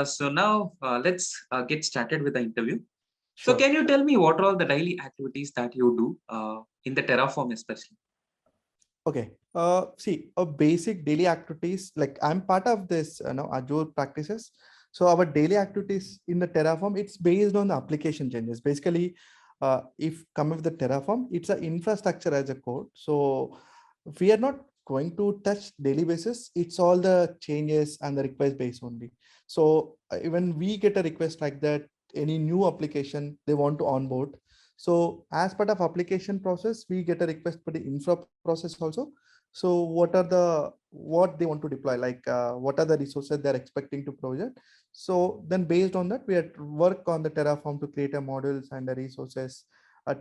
So now let's get started with the interview. So Sure. can you tell me what are all the daily activities that you do in the Terraform especially? Okay. See, a basic daily activities, like I'm part of this, Azure practices. So our daily activities in the Terraform, it's based on the application changes. Basically, if come with the Terraform, it's an infrastructure as a code. So we are not going to touch daily basis. It's all the changes and the request base only. So when we get a request like that, any new application they want to onboard, so as part of application process, we get a request for the infra process also. So what they want to deploy, like what are the resources they're expecting to project. So then based on that, we have to work on the Terraform to create a models and the resources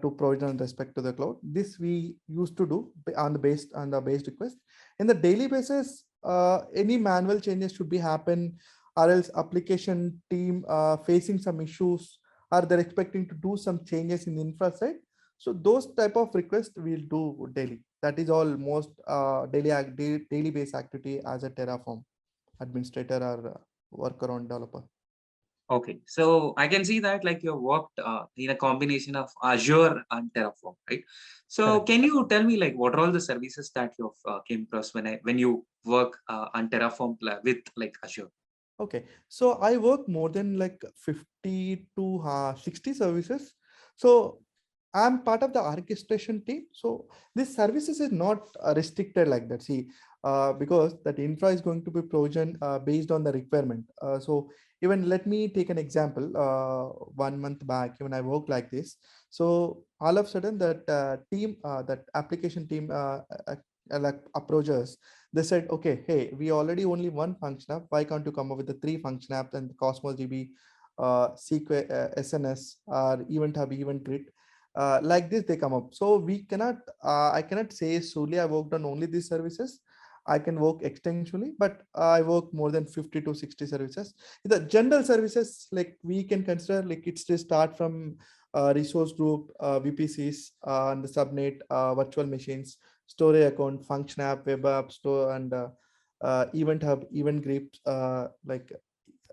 to provision with respect to the cloud. This we used to do on the base request. In the daily basis, any manual changes should be happen, or else application team facing some issues, or they're expecting to do some changes in the infra side. So those type of requests we'll do daily. That is all most daily based activity as a Terraform administrator or worker on developer. Okay, so I can see that like you worked in a combination of Azure and Terraform, right? So Correct. can you tell me like what are all the services that you've came across when you work on Terraform with like Azure? Okay, so I work more than like 50 to 60 services. So I'm part of the orchestration team. So this services is not restricted like that. See, because that infra is going to be provisioned based on the requirement. So even let me take an example. 1 month back, when I worked like this, so all of a sudden that that application team like approaches, they said, okay, hey, we already only one function app. Why can't you come up with the three function apps and Cosmos DB, SQL, SNS, or Event Hub, Event Grid? Like this, they come up. So we cannot, I cannot say solely I worked on only these services. I can work extensively, but I work more than 50 to 60 services. The general services, like we can consider, like it's to start from resource group, VPCs, and the subnet, virtual machines, storage account, function app, web app store, and event hub, event groups, like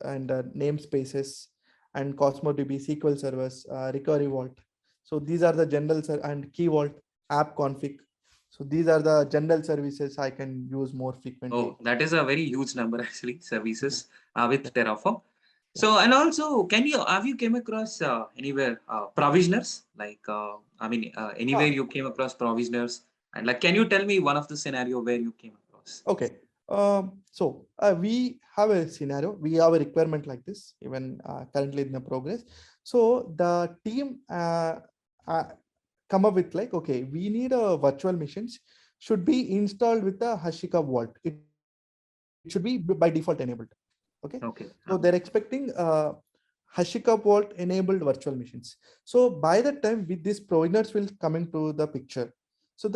and namespaces, and Cosmos DB, SQL servers, recovery vault. So these are the general and key vault, app config. So these are the general services I can use more frequently. Oh, that is a very huge number actually, Yeah, services with yeah, Terraform. yeah. So, and also, have you came across anywhere provisioners? Like, anywhere Ah, you came across provisioners? And like, can you tell me one of the scenario where you came across? okay. So we have a scenario, we have a requirement like this, even currently in the progress. So the team uh, come up with like, okay, we need a virtual machines should be installed with the Hashika Vault. It should be by default enabled. Okay. So they're Okay. expecting Hashika Vault enabled virtual machines. So by the time with these proveners will come into the picture. So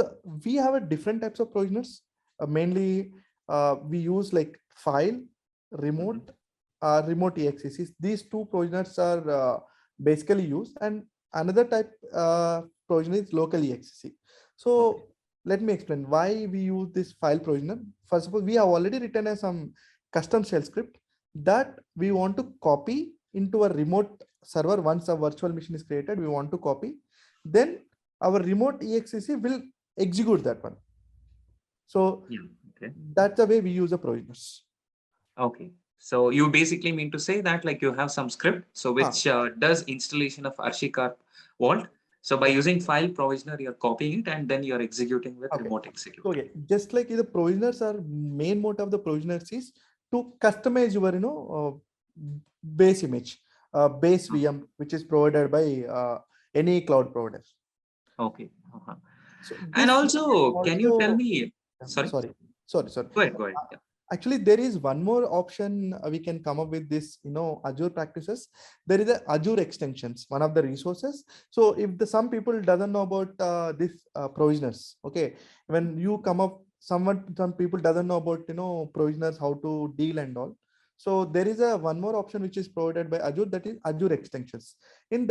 we have a different types of proveners. Mainly we use like file, Mhm. remote, remote exec. These two proveners are basically used, and another type provision is local exec. Okay. So let me explain why we use this file provisioner. First of all, we have already written some custom shell script that we want to copy into a remote server. Once a virtual machine is created, we want to copy. Then our remote exec will execute that one. So Yeah. Okay. that's the way we use the provisioners. Okay. So you basically mean to say that like you have some script, so Huh, which does installation of Archicad Vault. So by yeah. using file provisioner, you're copying it and then you're executing with Okay. remote execute. So okay, just like the provisioners are main mode of the provisioners is to customize your base image, base VM, which is provided by any cloud provider. Okay. Uh-huh. So And this we can also, can you tell also, me? Sorry, sorry, sorry. go ahead. Go ahead. Yeah. Actually, there is one more option we can come up with this, Azure practices. There is a Azure extensions, one of the resources. So if some people doesn't know about this provisioners, okay, when you come up, some people doesn't know about, provisioners, how to deal and all. So there is a one more option which is provided by Azure, that is Azure extensions. In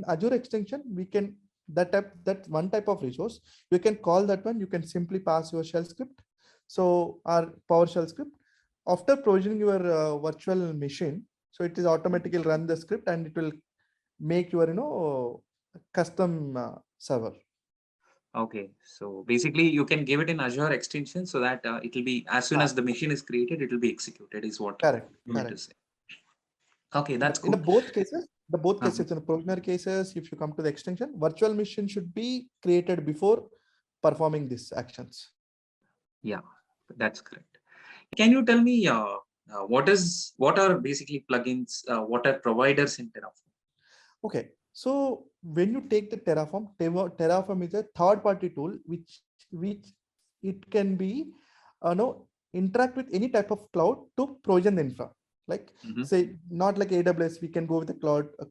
Azure extension, we can that one type of resource, you can call that one, you can simply pass your shell script. So our PowerShell script, after provisioning your virtual machine, So it is automatically run the script and it will make your, custom server. Okay, so basically you can give it in Azure extension so that it will be, as soon Ah, as the machine is created, it will be executed is what correct, you mean to correct. say. Okay, that's In the cool. both cases, Uh-huh. in the provisioner cases, if you come to the extension, virtual machine should be created before performing these actions. Yeah, that's correct. Can you tell me what are basically plugins, what are providers in Terraform? Okay, so when you take the Terraform, Terraform is a third-party tool which it can be, interact with any type of cloud to provision the infra. Like Mm-hmm. say, not like AWS, we can go with the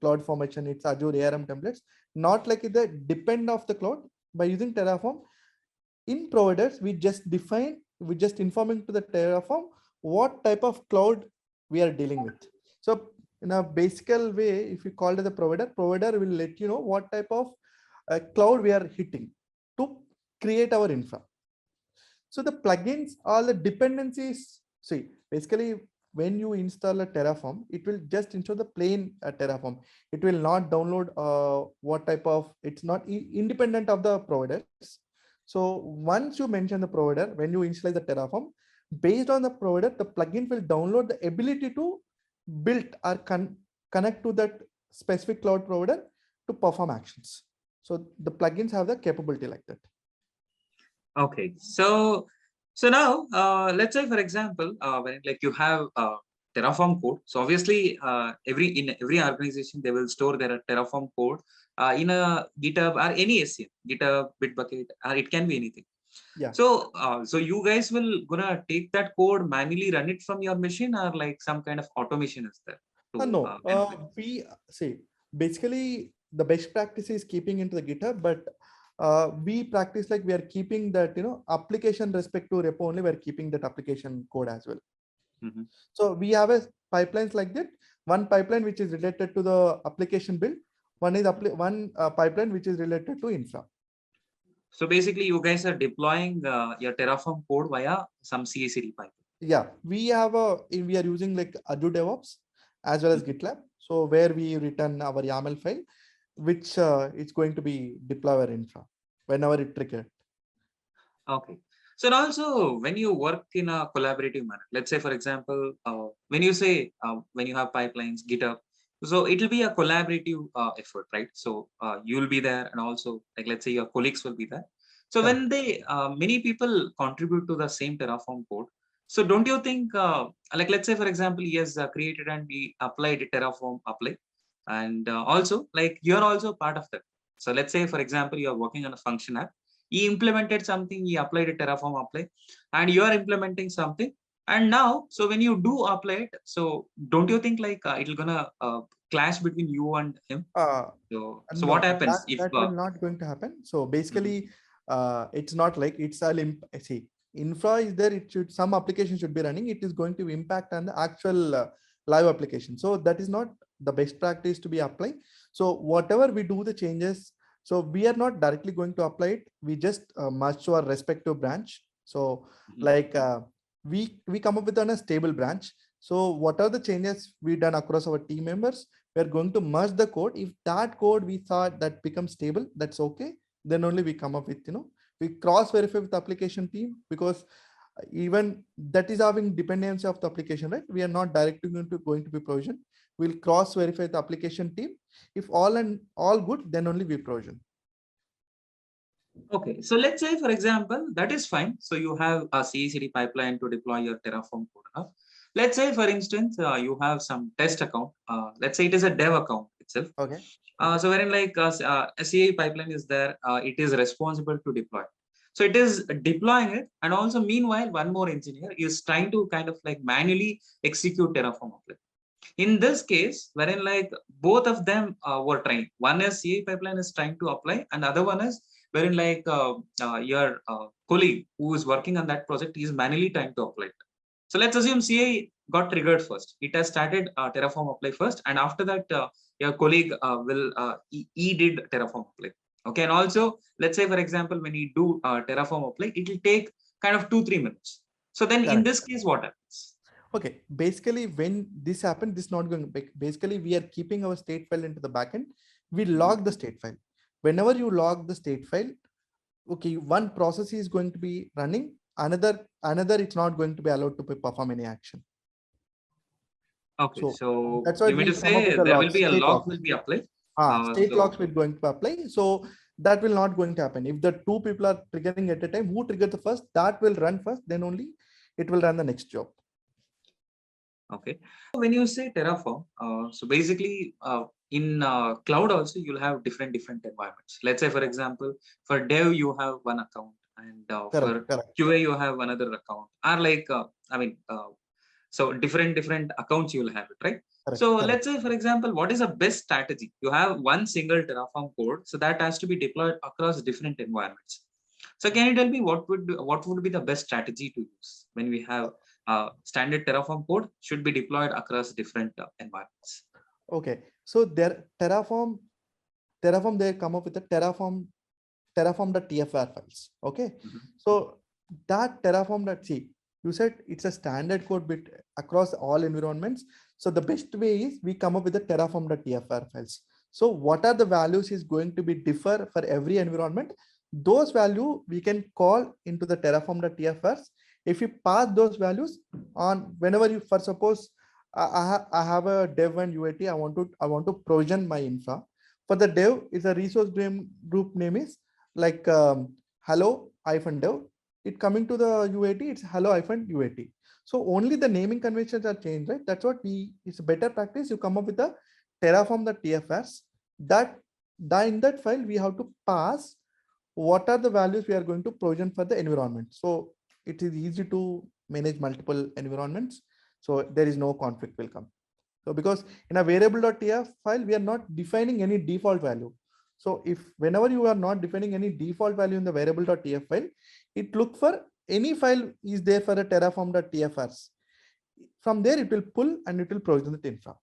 cloud formation. It's Azure ARM templates. Not like the depend of the cloud. By using Terraform in providers, we just informing to the Terraform what type of cloud we are dealing with. So in a basic way, if you call it the provider will let you know what type of cloud we are hitting to create our infra. So the plugins, all the dependencies, see, basically when you install a Terraform, it will just install the plain Terraform. It will not download what type of, it's not independent of the providers. So once you mention the provider, when you install the Terraform, based on the provider, the plugin will download the ability to build or connect to that specific cloud provider to perform actions. So the plugins have the capability like that. Okay, so now let's say, for example, when like you have Terraform code. So obviously, in every organization they will store their Terraform code in a GitHub or any SCM, GitHub, Bitbucket, or it can be anything. Yeah. So you guys will gonna take that code manually, run it from your machine, or like some kind of automation is there to No, help it? we say basically the best practice is keeping into the GitHub, but we practice like we are keeping that, application respect to repo only, we're keeping that application code as well. Mm-hmm. So we have a pipelines like that. One pipeline which is related to the application build. One is one pipeline which is related to infra. So basically, you guys are deploying your Terraform code via some CICD pipeline. Yeah, we are using like Azure DevOps as well as Mhm. GitLab. So where we return our YAML file, which is going to be deploy our infra whenever it triggered. Okay. So and also, when you work in a collaborative manner, let's say, for example, when you say when you have pipelines, GitHub, so it will be a collaborative effort, right? So you will be there, and also, like, let's say your colleagues will be there. So Correct. when they many people contribute to the same Terraform code, so don't you think, like, let's say, for example, he has created and we applied Terraform apply, and also, like, you are also part of that. So let's say, for example, you are working on a function app, he implemented something, he applied a Terraform apply, and you are implementing something. And now, so when you do apply it, so don't you think like it'll gonna clash between you and him? Uh, So what no, happens if? that will not going to happen. So Mhm. basically, it's not like it's a see, infra is there. It should, some application should be running. It is going to impact on the actual live application. So that is not the best practice to be applied. So whatever we do the changes, so we are not directly going to apply it. We just merge to our respective branch. So Mhm. like we come up with on a stable branch. So what are the changes we done across our team members? We're going to merge the code. If that code we thought that becomes stable, that's okay. Then only we come up with, we cross verify with the application team, because even that is having dependency of the application, right? We are not directly going to be provision. We'll cross verify the application team. If all good, then only we provision. Okay, so let's say, for example, that is fine. So you have a CI/CD pipeline to deploy your Terraform code. Let's say, for instance, you have some test account. Let's say it is a dev account itself. Okay. Okay. So wherein like a CI pipeline is there, it is responsible to deploy. So it is deploying it, and also meanwhile, one more engineer is trying to kind of like manually execute Terraform apply. In this case, wherein like both of them were trying, one is CI pipeline is trying to apply, and the other one is wherein like your colleague who is working on that project is manually trying to apply it. So let's assume CI got triggered first. It has started Terraform apply first, and after that, your colleague will he did Terraform apply. Okay, and also let's say, for example, when you do Terraform apply, it will take kind of 2-3 minutes. So then in Correct. this case, what happens? Okay, basically when this happened, this not going, basically we are keeping our state file into the backend. We log the state file. Whenever you log the state file, okay, one process is going to be running, another it's not going to be allowed to perform any action. Okay, So so that's why you mean we to come up with say the there will logs, be a state log logs. will be applied. State So logs will going to apply. So that will not going to happen. If the two people are triggering at a time, who triggered the first, that will run first, then only it will run the next job. okay. When you say Terraform, so basically in cloud also you'll have different environments. Let's say for example, for dev you have one account, and Correct, for correct, QA you have another account. Are like so different accounts you'll have it, right? correct, So correct. let's say for example, what is the best strategy? You have one single Terraform code, so that has to be deployed across different environments. So can you tell me what would be the best strategy to use when we have standard Terraform code should be deployed across different environments? Okay, so there Terraform they come up with the Terraform.tfr files. Okay, Mhm. so that Terraform.c, you said it's a standard code bit across all environments. So the best way is we come up with the Terraform.tfr files. So what are the values is going to be differ for every environment? Those value we can call into the Terraform.tfrs. If you pass those values on whenever you, for suppose I have a dev and UAT, I want to provision my infra. For the dev, is a resource group name is like hello-dev. It coming to the UAT, it's hello-UAT. So only the naming conventions are changed, right? That's what it's a better practice. You come up with a Terraform the TFS that in that file we have to pass what are the values we are going to provision for the environment. So it is easy to manage multiple environments. So there is no conflict will come. So because in a variable.tf file, we are not defining any default value. So if whenever you are not defining any default value in the variable.tf file, it look for any file is there for a terraform.tfrs. From there, it will pull and it will provision the infra.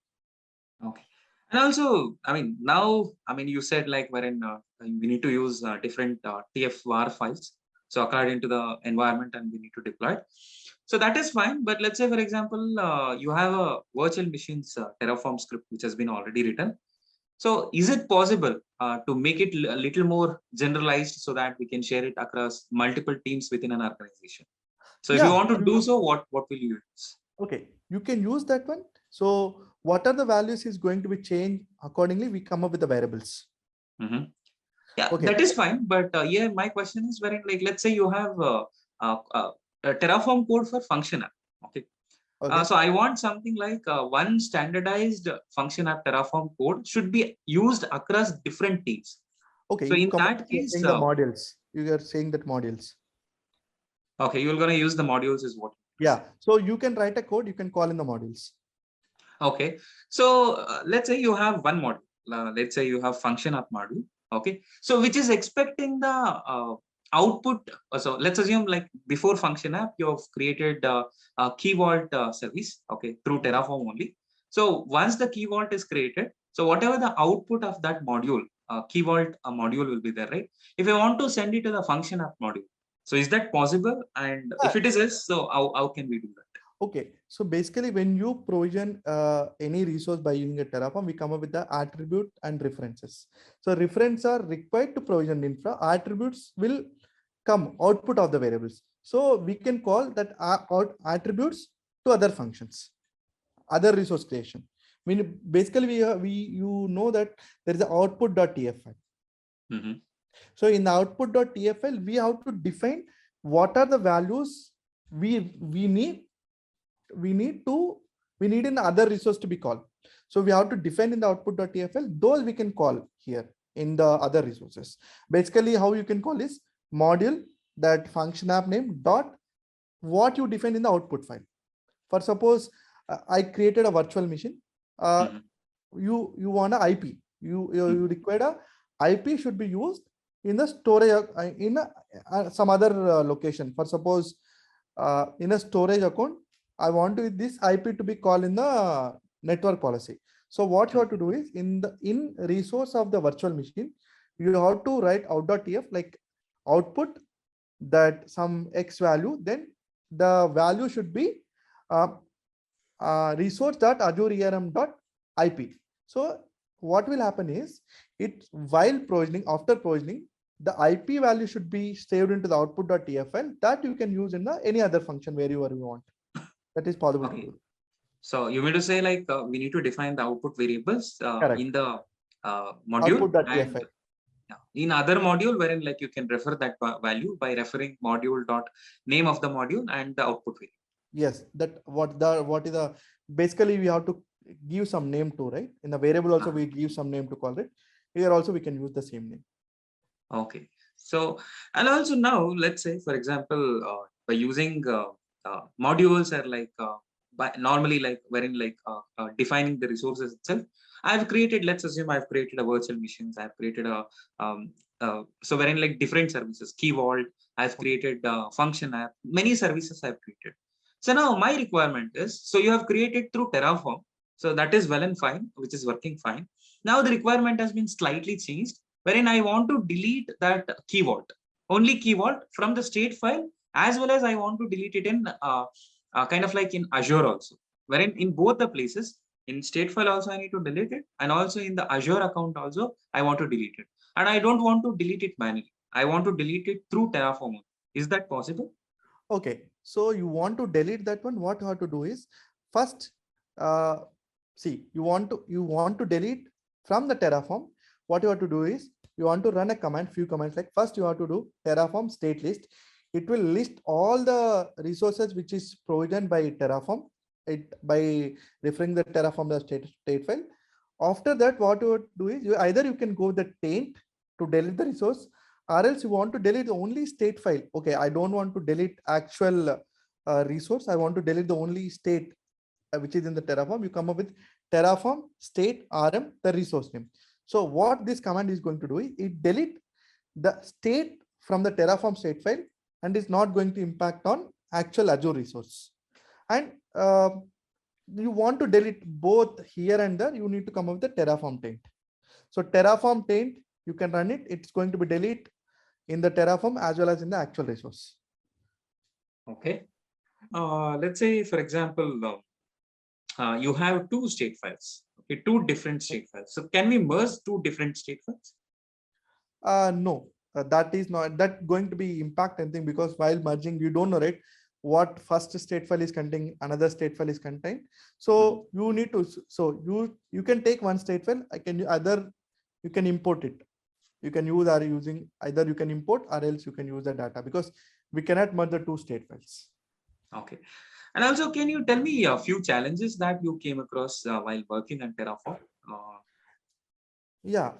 Okay. And also, I mean, now, I mean, you said like wherein we need to use different TFVAR files. So according to the environment and we need to deploy it. So that is fine. But let's say, for example, you have a virtual machines Terraform script, which has been already written. So is it possible to make it a little more generalized so that we can share it across multiple teams within an organization? So if you Yeah. want to do so, what will you use? Okay. You can use that one. So what are the values is going to be changed accordingly? We come up with the variables. Mm-hmm. Yeah, Okay. that is fine. But yeah, my question is wherein like let's say you have a Terraform code for function app. Okay. Okay. So I want something like one standardized function app Terraform code should be used across different teams. Okay. So You in come up that with case, saying the modules. You are saying that modules. okay, you're gonna use the modules is what. Yeah. So you can write a code, you can call in the modules. Okay. So let's say you have one module. Let's say you have function app module. Okay. So which is expecting the output. So let's assume like before function app, you have created a key vault service. Okay. Through Terraform only. So once the key vault is created, so whatever the output of that module, key vault module will be there, right? If I want to send it to the function app module, so is that possible? And if it is yes, so how can we do that? Okay, so basically when you provision any resource by using a Terraform, we come up with the attribute and references. So references are required to provision infra. Attributes will come output of the variables. So we can call that attributes to other functions, other resource creation. I mean, basically we you know that there is an output.tf. Mm-hmm. So in the output.tfl, we have to define what are the values we need we need to we need an other resource to be called. So we have to define in the output.tfl, those we can call here in the other resources. Basically how you can call is module that function app name dot what you define in the output file. For suppose I created a virtual machine. Mm-hmm. You want a IP. You require a IP should be used in the storage in some other location. For suppose in a storage account, I want this IP to be called in the network policy. So what you have to do is in resource of the virtual machine, you have to write out.tf like output that some X value, then the value should be uh, resource.azure.erm.ip. So what will happen is, it while provisioning, after provisioning, the IP value should be saved into the output.tfl that you can use in the any other function wherever you want. That is possible to Okay. do. So you mean to say like we need to define the output variables in Correct. the module, and Output.tfl. in other module wherein like you can refer that value by referring module dot name of the module and the output variable. Yes, that what is the, basically we have to give some name to, right? In the variable also Ah, we give some name to call it. Here also we can use the same name. okay. So, and also now let's say for example by using modules are like by normally like wherein like defining the resources itself. I've created, let's assume I've created a virtual machines. I've created a so wherein like different services, key vault. I've created function app. Many services I've created. So now my requirement is, so you have created through Terraform. So that is well and fine, which is working fine. Now the requirement has been slightly changed, wherein I want to delete that key vault, only key vault from the state file, as well as I want to delete it in kind of like in Azure also, wherein in both the places, in state file also I need to delete it, and also in the Azure account also I want to delete it. And I don't want to delete it manually. I want to delete it through Terraform. Is that possible? Okay, so you want to delete that one. What you have to do is, first, uh, see, you want to delete from the Terraform. What you have to do is, you want to run a command, few commands. Like first, you have to do Terraform state list. It will list all the resources which is provided by Terraform. It by referring the Terraform the state file. After that, what you would do is, you can go the taint to delete the resource, or else you want to delete the only state file. Okay, I don't want to delete actual resource. I want to delete the only state which is in the Terraform. You come up with Terraform state rm the resource name. So what this command is going to do is, it delete the state from the Terraform state file, and is not going to impact on actual Azure resource. And you want to delete both here and there, you need to come up with the Terraform taint. So Terraform taint, you can run it. It's going to be delete in the Terraform as well as in the actual resource. Okay. Let's say, for example, you have two state files, okay, two different state files. So can we merge two different state files? No, that is not that going to be impact anything, because while merging, you don't know, right, what first state file is contained, another state file is contained. So you need to, so you can take one state file. You can import it. You can use or using either you can import, or else you can use the data, because we cannot merge the two state files. Okay. And also, can you tell me a few challenges that you came across while working on Terraform? Yeah,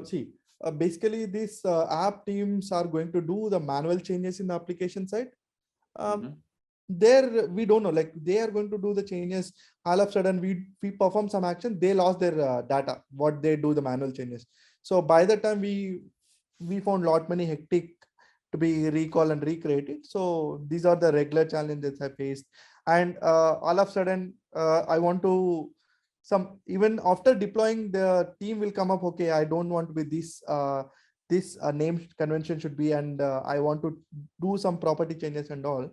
see, basically these app teams are going to do the manual changes in the application side. Um, Mhm. there we don't know, like they are going to do the changes. All of a sudden we perform some action, they lost their data, what they do the manual changes. So by the time we found lot many hectic to be recall and recreated. So these are the regular challenges I faced. And all of a sudden I want to, some even after deploying, the team will come up, okay, I don't want to be this name convention should be, and I want to do some property changes and all.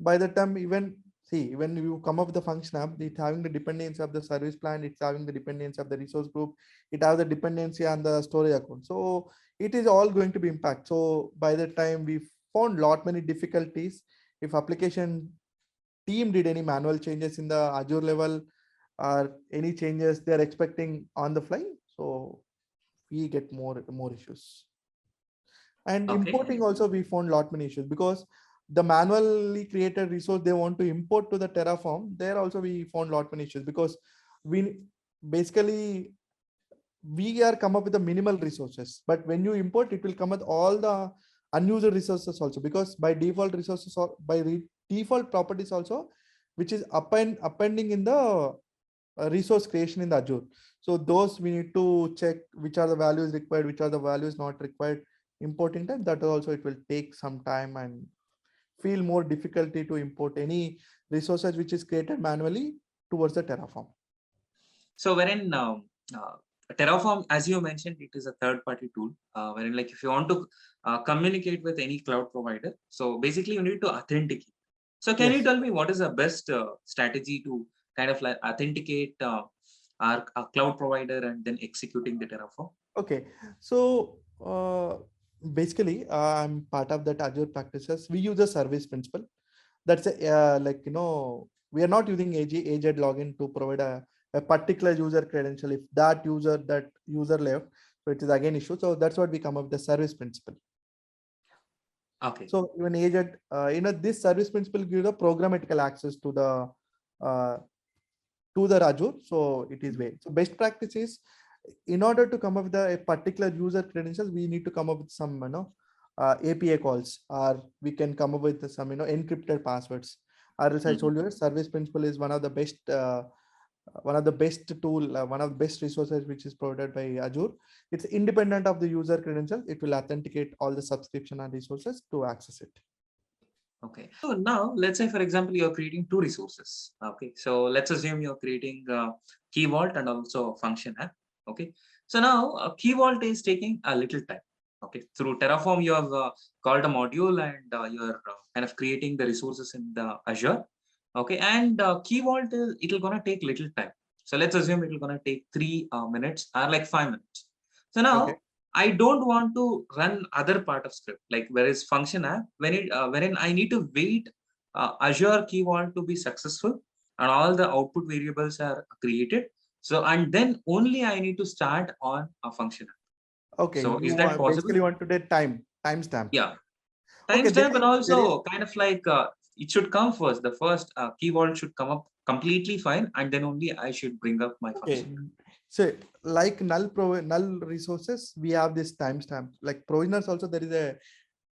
By the time, even see, when you come up with the function app, it's having the dependency of the service plan, it's having the dependency of the resource group, it has the dependency on the storage account. So it is all going to be impact. So by the time, we found lot many difficulties. If application team did any manual changes in the Azure level, or any changes they're expecting on the fly, so we get more issues. And Okay. importing also, we found lot many issues, because the manually created resource they want to import to the Terraform, there also we found lot many issues, because we basically we are come up with the minimal resources, but when you import, it will come with all the unused resources also, because by default resources, or by default properties also, which is appending in the resource creation in the Azure. So those we need to check which are the values required, which are the values not required. Importing time, that also it will take some time, and feel more difficulty to import any resources which is created manually towards the Terraform. So wherein Terraform, as you mentioned, it is a third-party tool. Wherein like if you want to communicate with any cloud provider, so basically you need to authenticate. So can you Yes. tell me what is the best strategy to kind of like authenticate our cloud provider and then executing the Terraform? Okay, so basically, I'm part of that Azure practices. We use a service principle. That's a, like, we are not using agent login to provide a particular user credential. If that user left, so it is again issue. So that's what we come up with the service principle. Okay. So even agent, this service principle gives a programmatical access to the Azure. So it is way. So best practice is, in order to come up with a particular user credentials, we need to come up with some API calls, or we can come up with some encrypted passwords. Or as I told you, service principle is one of the best one of the best resources which is provided by Azure. It's independent of the user credentials. It will authenticate all the subscription and resources to access it. Okay. So now let's say, for example, you're creating two resources. Okay. So let's assume you're creating Key Vault and also function app. Okay. So now Key Vault is taking a little time. Okay. Through Terraform, you have called a module and you're kind of creating the resources in the Azure. Okay. And Key Vault, it'll gonna take little time. So let's assume it'll gonna take 3 minutes or like 5 minutes. So now I don't want to run other part of script, like whereas function app, wherein I need to wait Azure Key Vault to be successful and all the output variables are created. So, and then only I need to start on a function app. Okay, So you is that possible? basically want to get timestamp. Yeah. Okay, Timestamp and also kind of like it should come first. The first Key Vault should come up completely fine, and then only I should bring up my function. So like null resources, we have this timestamp. Like provisioners also, there is a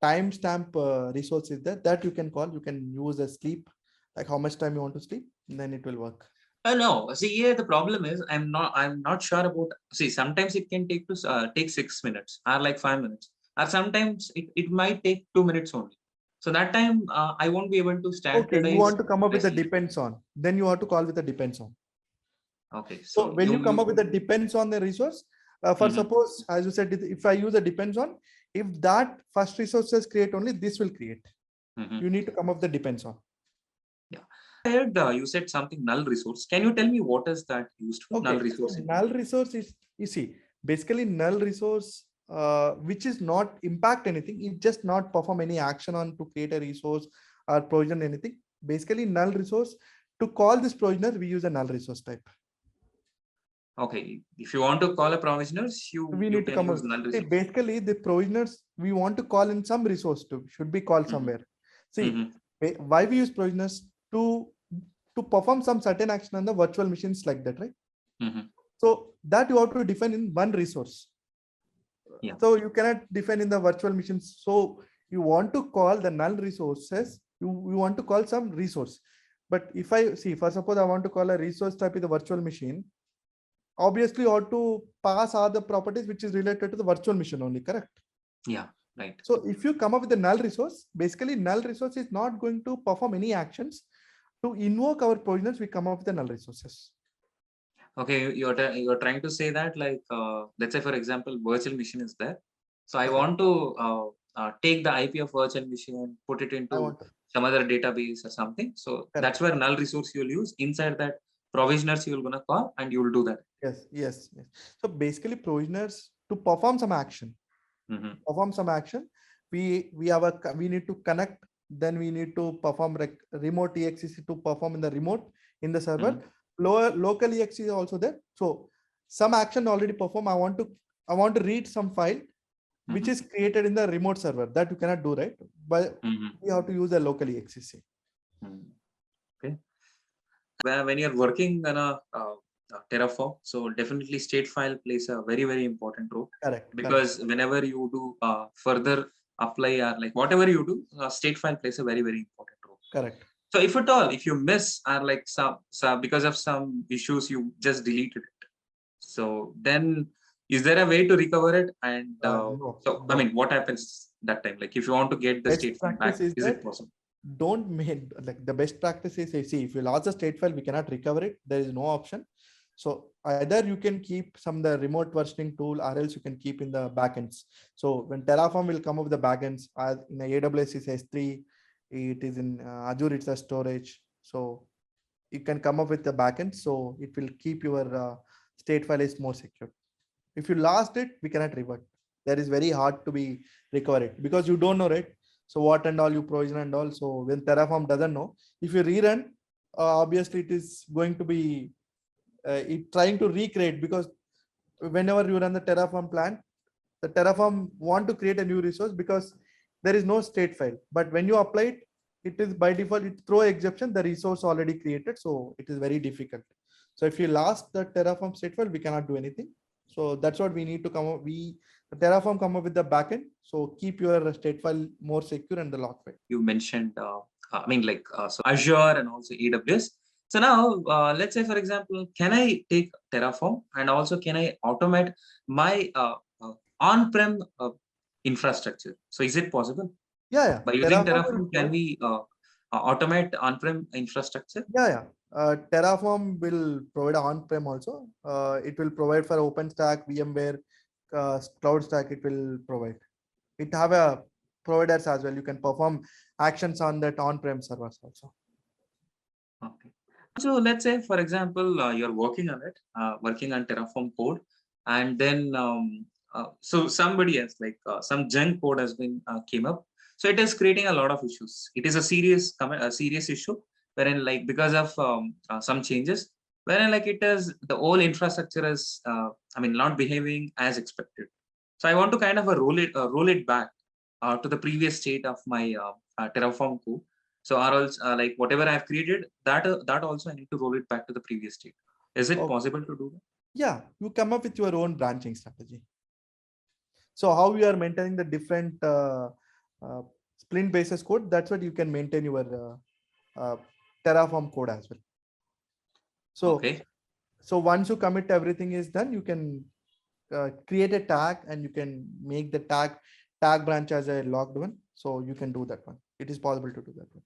timestamp resource is there that you can call. You can use a sleep, like how much time you want to sleep, and then it will work. No, see here the problem is I'm not sure about. See, sometimes it can take 6 minutes or like 5 minutes, or sometimes it might take 2 minutes only. So that time I won't be able to standardize. Okay, you want to come up with the depends on. Then you have to call with the depends on. Okay, so when you come up with the depends on the resource, for suppose, as you said, if I use a depends on, if that first resources create only, this will create. You need to come up with the depends on. Yeah. I heard you said something null resource. Can you tell me what is that used for? Okay. Null resource. So null resource is, you see, basically null resource, which is not impact anything. It just not perform any action on to create a resource or provision anything. Basically null resource, to call this provisioner, we use a null resource type. Okay, if you want to call a provisioners, we need to come up. See, basically the provisioners we want to call in some resource to should be called somewhere. See, why we use provisioners to perform some certain action on the virtual machines like that, right? So that you have to define in one resource. Yeah. So you cannot define in the virtual machines. So you want to call the null resources. You want to call some resource. But if I see, for suppose I want to call a resource type in the virtual machine, obviously you ought to pass all the properties which is related to the virtual machine only, correct? Yeah, right. So if you come up with a null resource, basically null resource is not going to perform any actions. To invoke our provisioners, we come up with the null resources. Okay, you're trying to say that, like let's say for example virtual machine is there, so I want to take the IP of virtual machine and put it into some other database or something. So that's where null resource you'll use. Inside that provisioners you're gonna call and you will do that. Yes. So basically provisioners to perform some action. We need to connect. Then we need to perform remote exec to perform in the remote in the server. Local exe is also there. So some action already performed. I want to read some file which is created in the remote server that you cannot do, right? But we have to use a local exe. Okay. When you're working on a Terraform, so definitely statefile plays a very, very important role. Correct. Because whenever you do further apply or like whatever you do, statefile plays a very, very important role. Correct. So if at all, if you miss or like some because of some issues, you just deleted it. So then is there a way to recover it? And no. I mean, what happens that time? Like if you want to get the statefile back, is it possible? Don't make like the best practice is, see, if you lost the state file, we cannot recover it. There is no option. So either you can keep some the remote versioning tool, or else you can keep in the backends. So when Terraform will come up with the backends, in the AWS is S3, it is in Azure, it's a storage. So you can come up with the backend. So it will keep your state file is more secure. If you lost it, we cannot revert. That is very hard to be recovered because you don't know, right? So what and all you provision and all. So when Terraform doesn't know, if you rerun, obviously it is going to be it trying to recreate, because whenever you run the Terraform plant, the Terraform want to create a new resource because there is no state file. But when you apply it, it is by default, it throw exception, the resource already created. So it is very difficult. So if you lost the Terraform state file, we cannot do anything. So that's what we need to come up. The Terraform come up with the backend. So keep your state file more secure and the log file. You mentioned, so Azure and also AWS. So now, let's say, for example, can I take Terraform and also can I automate my on-prem infrastructure? So is it possible? Yeah. By using Terraform, can we automate on-prem infrastructure? Yeah. Terraform will provide on-prem also. It will provide for OpenStack, VMware, Cloud Stack. It will provide. It have a providers as well. You can perform actions on that on-prem servers also. Okay. So let's say, for example, you're working on it, working on Terraform code, and then so somebody else, like some junk code has been came up. So it is creating a lot of issues. It is a serious issue, wherein like because of some changes, wherein like it is the whole infrastructure is not behaving as expected. So I want to kind of roll it back to the previous state of my Terraform code. So or else like whatever I have created, that also I need to roll it back to the previous state. Is it possible to do that? Yeah, you come up with your own branching strategy. So how you are maintaining the different sprint basis code, that's what you can maintain your Terraform code as well. So, okay. So once you commit, everything is done, you can create a tag and you can make the tag branch as a logged one. So you can do that one. It is possible to do that one.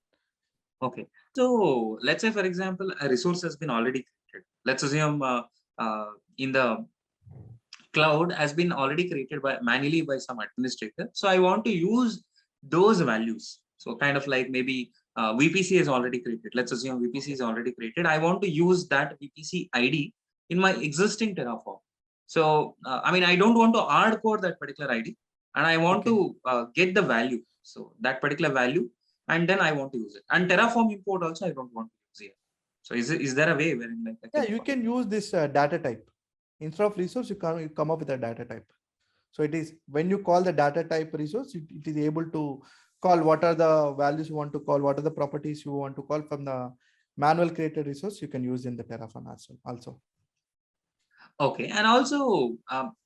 Okay. So let's say, for example, a resource has been already created. Let's assume in the cloud has been already created manually by some administrator. So I want to use those values. So kind of like maybe VPC is already created. Let's assume VPC is already created. I want to use that VPC ID in my existing Terraform. So I don't want to hard code that particular ID, and I want to get the value. So that particular value, and then I want to use it. And Terraform import also I don't want to use here. So is there a way wherein like you can use this data type instead of resource? You come up with a data type. So it is when you call the data type resource, it is able to call what are the values you want to call, what are the properties you want to call from the manual created resource. You can use in the Terraform also. Okay, and also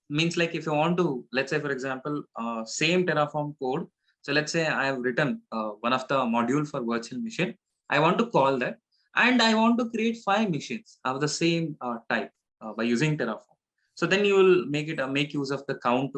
means like if you want to, let's say for example, same Terraform code. So let's say I have written one of the module for virtual machine. I want to call that, and I want to create 5 machines of the same type by using Terraform. So then you will make use of the count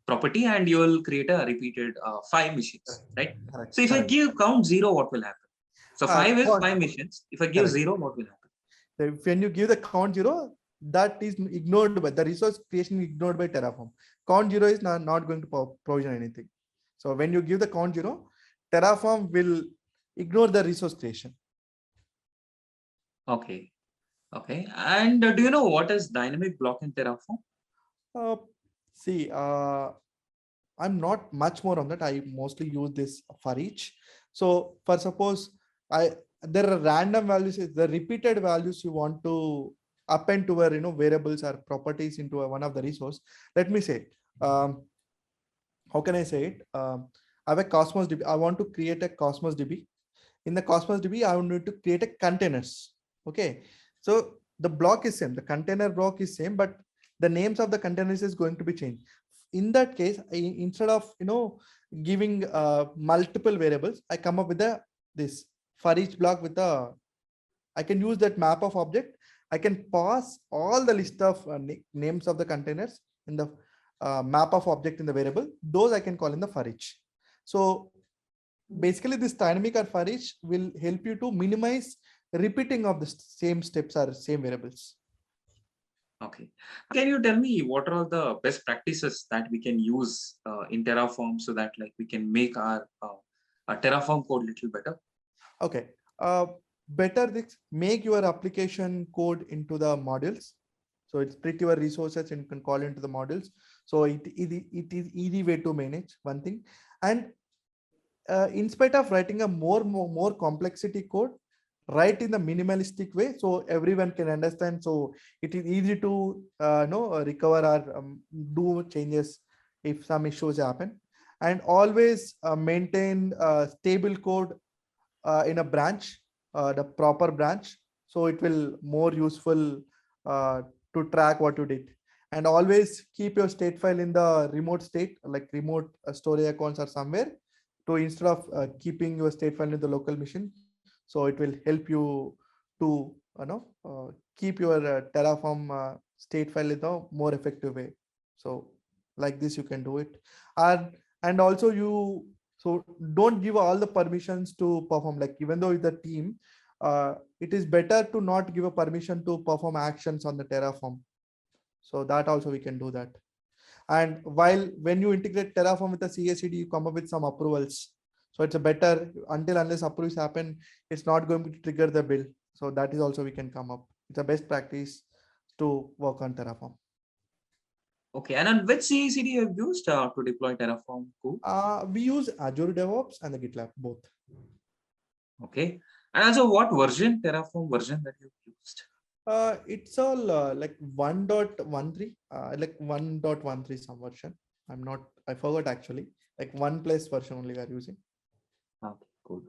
property, and you will create a repeated 5 machines, right? Correct. So if I give count 0, what will happen? So 5 is 5 machines. If I give 0, what will happen? When you give the count 0, that is ignored by the resource creation, ignored by Terraform. Count 0 is not going to provision anything. So when you give the count 0, Terraform will ignore the resource creation. Okay. Okay. And do you know what is dynamic block in Terraform? I'm not much more on that. I mostly use this for each. So for suppose there are random values, the repeated values you want to append to where variables or properties into one of the resource. Let me say, how can I say it? I have a Cosmos DB. I want to create a Cosmos DB. In the Cosmos DB, I want to create a containers. Okay, so the block is same. The container block is same, but the names of the containers is going to be changed. In that case, instead of giving multiple variables, I come up with this for each block with I can use that map of object. I can pass all the list of names of the containers in the map of object in the variable. Those I can call in the for each. So basically this dynamic or for each will help you to minimize repeating of the same steps or same variables. Okay. Can you tell me what are the best practices that we can use in Terraform so that like we can make our Terraform code a little better? Okay. better this make your application code into the modules. So it's split your resources and can call into the modules. So it is easy way to manage one thing. And in spite of writing a more complexity code, write in the minimalistic way so everyone can understand. So it is easy to recover or do changes if some issues happen. And always maintain stable code in a branch, the proper branch, so it will more useful to track what you did. And always keep your state file in the remote state, like remote storage accounts or somewhere, to instead of keeping your state file in the local machine. So it will help you to keep your Terraform state file in a more effective way. So like this you can do it. And also you, so don't give all the permissions to perform, like even though it's the team, it is better to not give a permission to perform actions on the Terraform. So that also we can do that. And while when you integrate Terraform with the CICD, you come up with some approvals. So it's a better, until unless approvals happen, it's not going to trigger the build. So that is also we can come up. It's a best practice to work on Terraform. Okay, and on which CICD you have used to deploy Terraform code? We use Azure DevOps and the GitLab both. Okay, and also what version, Terraform version that you've used? It's all like 1.13, like 1.13 some version. I forgot actually. Like 1+ version only we are using. Okay, cool.